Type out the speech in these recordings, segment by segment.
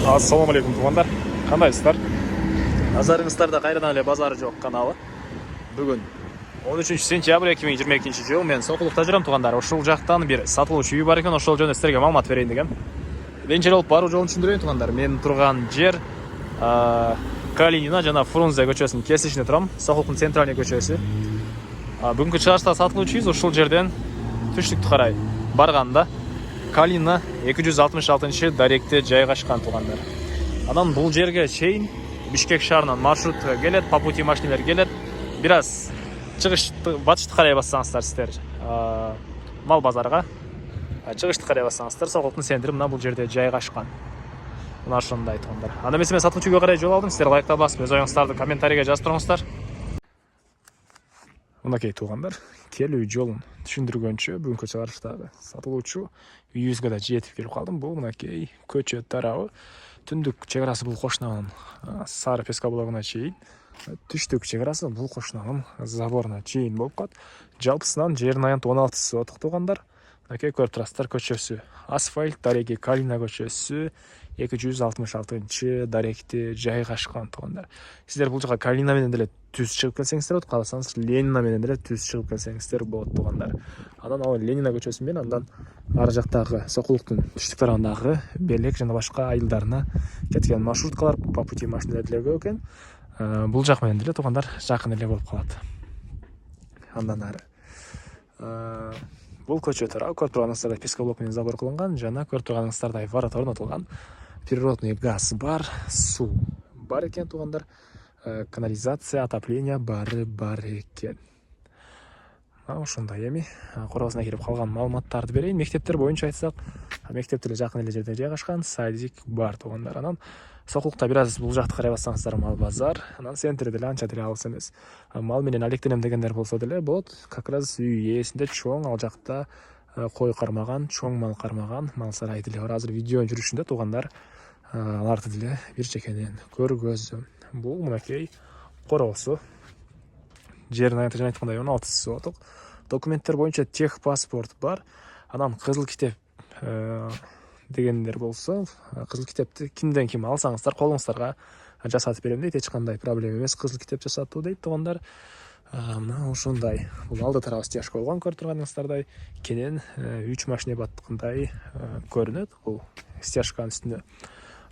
Ассалаумағалейкум туғандар, қандайсыздар? Назарыңыздарда қайрадан эле базары жоқ каналы. Бүгін 13 сентябрь 2022 жыл мен Сокулукта жүрөм туғандар. Ошол жактан бир сатылуучу үй бар экен, ошол жөнүндө силерге маалымат берейин дегем. Биринчи болуп баруу жолун түшүндүрөйүн туғандар. Мен турган жер Калинина жана Фрунзе көчөсүнүн кесишинде турам. Сокулуктун центральный көчөсү. Бүгүнкү чыгышта сатылуучубуз ушул жерден түштүктү карай барганда Калина 266 даректе жайгашкан туғандар. Анан бул жерге чейин Бишкек шаарынан маршрут келет, по пути машиналар келет. Бир аз чыгышты батышты карай бассаңыздар сиздер мал базарга, чыгышты карай бассаңыздар Сокулуктун центри мына бул жерде жайгашкан. Мына ошондой туғандар. Анда эмесе мен сатуучуга карай жол алдым. Сиздер лайктап басып, өз оюңуздарды комментарийге жазып туруңуздар. Мынакей туғандар, келүү жолун түшүндүргөнчө бүгүнкү чыгарыштагы сатылуучу үйүбүзгө да жетип келип калдым. Бул мынакей көчө тарабы. Түндүк чек арасы бул кошунагын Сары Пескоблогуна чейин, түштүк чек арасы бул кошунагын заборуна чейин болуп калат. Жалпысынан жердин аянты 16 сотук туғандар. Мынакей көрүп турасыздар көчөсү асфальт, дареги Калина көчөсү 266 даректе жайгашкан туғандар. Сиздер бул жака Калина менен деле түз чыгып келсеңиздер болот, кааласаңыз Ленина менен деле түз чыгып келсеңиздер болот туғандар. Анан ал Ленина көчөсү менен андан ары жактагы Сокулуктун түштүк тарабындагы Белек жана башка айылдарына кеткен маршруткалар, по пути машиналар деле көп экен. Бул жак менен деле туғандар жакын эле болуп калат. Андан ары бул көчө тарабы көрүп турганыңыздардай пескоблок менен забор кылынган жана көрүп турганыңыздардай ворот орнотулган. Природный газ бар, суу бар экен туғандар. Канализация, отопление бар экен. Ошондой эми корозуна келип калган маалыматтарды берейин. Мектептер боюнча айтсак, мектеп деле жакын эле жерде жайгашкан, садик бар туғандар. Анан Сокулукта бир аз бул жакты карай бассаңыздар мал базар, анан центри деле анча деле алыс эмес. Мал менен алектенем дегендер болсо деле болот. Как раз үй ээсинде чоң ал жакта кой кармаган, чоң мал кармаган мал сарай деле бар. Азыр видео жүрүшүндө туғандар аларды деле бир чекенен көргөзөм. Бул мынакей короосу. Жердин аянты жана айткандай 16 сотук. Документтер боюнча тех паспорт бар. Анан кызыл китеп дегендер болсо, кызыл китепти кимден ким алсаңыздар колуңуздарга жасатып берем дейт. Эч кандай проблема эмес кызыл китеп жасатуу дейт туғандар. Мына ошондой. Бул алды тарабы стяжка болгон, көрүп турганыңыздардай. Кенен 3 машина баткандай көрүнөт бул стяжканын үстүндө.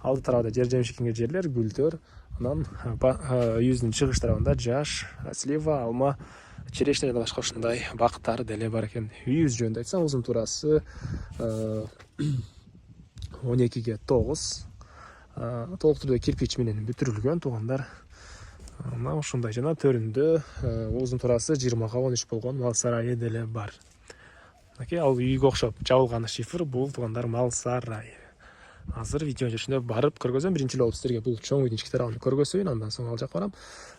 Алды тарабында жер жемишкенге жерлер, гүлдөр. Анан үйүбүздүн чыгыш тарабында жаш, слива, алма, черешня жана башка ушундай бактар деле бар экен. Үйүбүз жөнүндө айтсам, узун турасы 12ге 9. Толук түрдө кирпич менен бүтүрүлгөн туғандар. Мына ушундай жана төрүндө узун турасы 20га 13 болгон мал сарайы деле бар. Мынакей ал үйгө окшоп жабылган шифр бул туғандар мал сарайы. Азыр видео жүрүшүндө барып көргөзөм. Биринчи эле болуп сиздерге бул чоң үйдүн ички тарабын көргөзөйүн, андан соң ал жакка барам.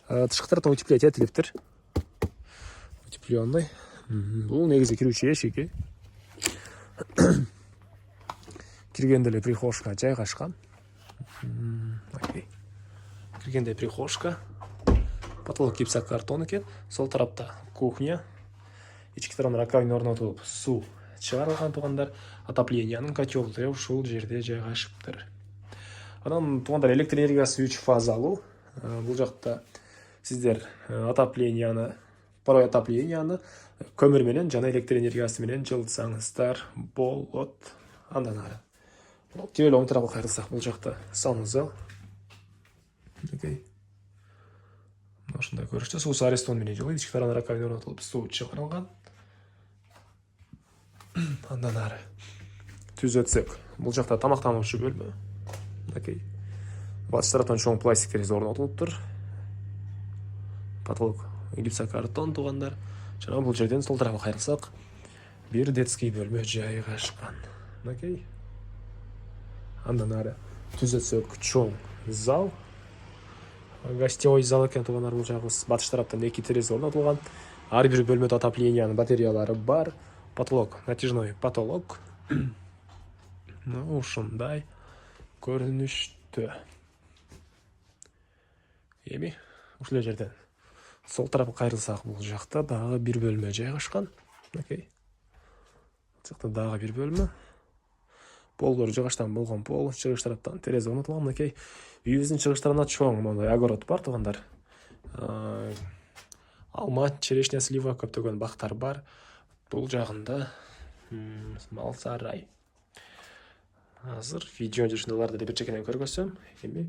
Тышкы тараптан утепление этилиптир. Утепленный. Бул негизи кирүүчү эшиги. Киргенде эле прихожка жайгашкан. Киргенде прихожка. Потолок гипсокартон экен. Сол тарапта кухня. Ички тарабына раковина орнотулуп, суу чыгарылган туғандар. Отоплениянын котелдары ушул жерде жайгашыптыр. Анан туғандар электр энергиясы 3 фазалуу. Бул жакта сиздер отопленияны, порой отопленияны көмүр менен жана электр энергиясы менен жылытсаңыздар болот. Андан ары тип эле оң тарапка кайрылсак, бул жакта санузел. Ошондой көрүнүштө суусу арестон менен жылыйт. Ички тарабына раковина орнотулуп, суу чыгарылган. Андан ары түз өтсөк, бул жакта тамактануучу бөлмө. Мынакей батыш тараптан чоң пластик терезе орнотулуптур. Потолок гипсокартон туғандар. Жана бул жерден сол тарапка кайрылсак, бир детский бөлмө жайгашкан. Мынакей. Андан ары түз өтсөк, чоң зал. Гостевой зал экен туғандар. Бул жагы батыш тараптан 2 терезе орнотулган. Ар бир бөлмөдө отоплениянын батареялары бар. Потолок, натяжной потолок. Ушундай көрүнүштө. Эми ушул жерден сол тарапка кайрылсак, бул жакта дагы бир бөлмө жайгашкан. Окей. Жакта дагы бир бөлмө. Полдор жыгачтан болгон пол, чыгыш тараптан терезе орнотулган. Мынакей үйүбүздүн чыгыш тарабына чоң мондай огород бар туугандар. Алма, черешня, слива көптөгөн бактар бар. Бул жагында мал сарай. Азыр видео жүрүшүндөлөрдү бир чекенен көргөзсөм, эми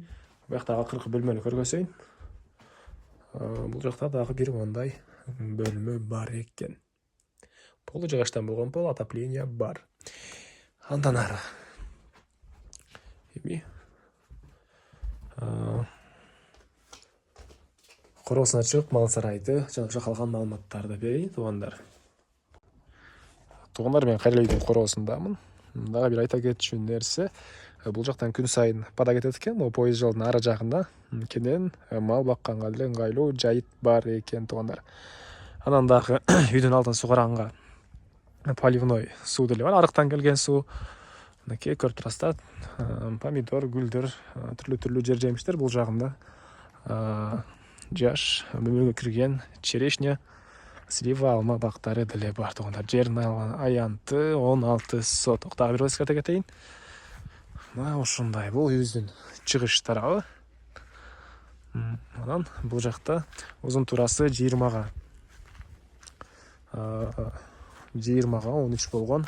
буяктагы акыркы бөлмөнү көргөзөйүн. Бул жакта дагы бир мондай бөлмө бар экен. Полу жыгачтан болгон пол, отопление бар. Андан ары эми коросуна чыгып мал сарайды жана ошо калган маалыматтарды берейин туугандар. Туугандар, мен кайра үйдүн коросундамын. Дагы бир айта кетчү нерсе, бул жактан күн сайын пада кетет экен, могу поезд жолдун ары жагында кенен мал бакканга деле ыңгайлуу жайыт бар экен туугандар. Анан дагы үйдүн алдын суу караганга поливной суу деле бар, арыктан келген суу. Мынакей көрүп турасыздар, помидор, гүлдөр, түрлүү жер жемиштер. Бул жагында жаш өмүргө кирген черешня, слива, алма бактары деле бар туугандар. Жердин аянты 16 соток. Дагы бир эскерте кетейин. Мына ушундай, бул үйүбүздүн чыгыш тарабы. Анан бул жакта узун турасы 20га 13 болгон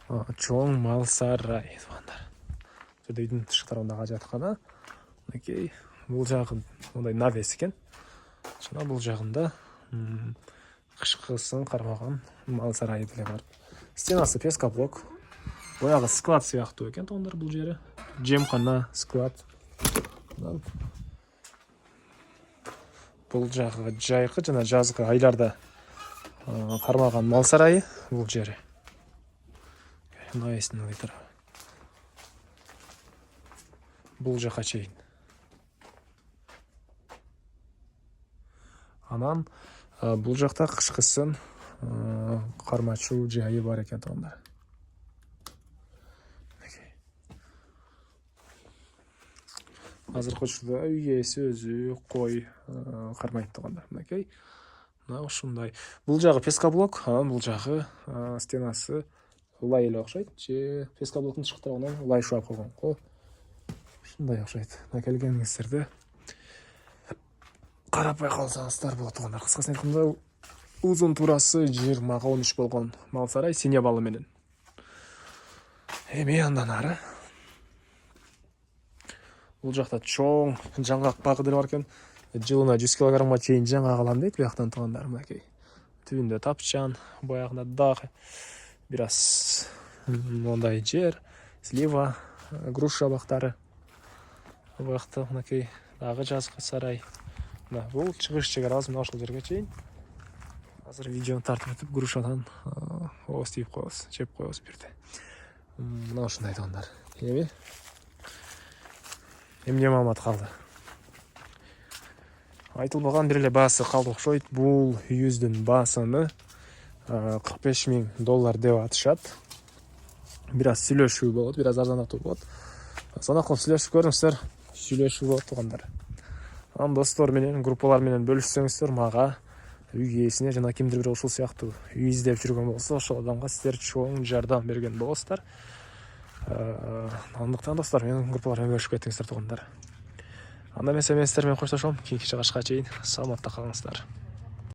чоң мал сарай туугандар. Жерде үйдүн тышкы тарабындагы жаткана. Мынакей бул жагы мондай навес экен. Жана бул жагында кышкысын кармаган мал сарайы деле бар. Стенасы пескоблок. Боягы склад сыяктуу экен туугандар бул жери. Жемкана, склад. Бул жагы жайкы жана жазгы айларда кармаган мал сарайы бул жери. Навестин айтыр. Бул жака чейин. Анан бул жакта кышкысын кармачуу жайы бар экен туугандар. Азыркы учурда үй ээси өзү кой кармайт туугандар. Мынакей. Мына ушундай. Бул жагы пескоблок, анан бул жагы стенасы лай эле окшойт. Же пескоблоктун тышкы тарабынан лай шуап койгон. Ушундай окшойт. Мына келгениңиздерде карап байкалсаңыздар болот туугандар. Кыскасын айтканда, узун турасы 20га 13 болгон мал сарай сине балы менен. Эми андан ары бул жакта чоң жаңгак багы деле бар экен. Жылына 100 килограммга чейин жаңгак алам дейт буяктан туугандар. Мынакей түбүндө тапчан, боягында дагы бир аз мондай жер, слива, груша бактары. Буякта мынакей дагы жазгы сарай. Мына бул чыгыш чегарабыз, мына ошол жерге чейин. Азыр видеону тартып өтүп, грушадан ооз тийип коебуз, жеп коебуз бирде. Мына ушундай туугандар. Эми эмне маалымат калды? Айтылбаган бир эле баасы калды окшойт. Бул үйүбүздүн баасыны $45,000 деп атышат. Бир аз сүйлөшүү болот, бир аз арзанаттуу болот. Санакылып сүйлөшүп көрүңүздөр, сүйлөшүү болот туугандар. Анан достор менен, группалар менен бөлүшсөңүздөр, мага үй ээсине жана кимдир бир ушул сыяктуу үй издеп жүргөн болсо, ошол адамга сиздер чоң жардам берген болосуздар. Андыктан достор, менин группалар менен бөлүшүп кетиңиздер туугандар. Анда эмесе мен сиздер менен коштошом. Кийинки чыгышка чейин саламатта калыңыздар.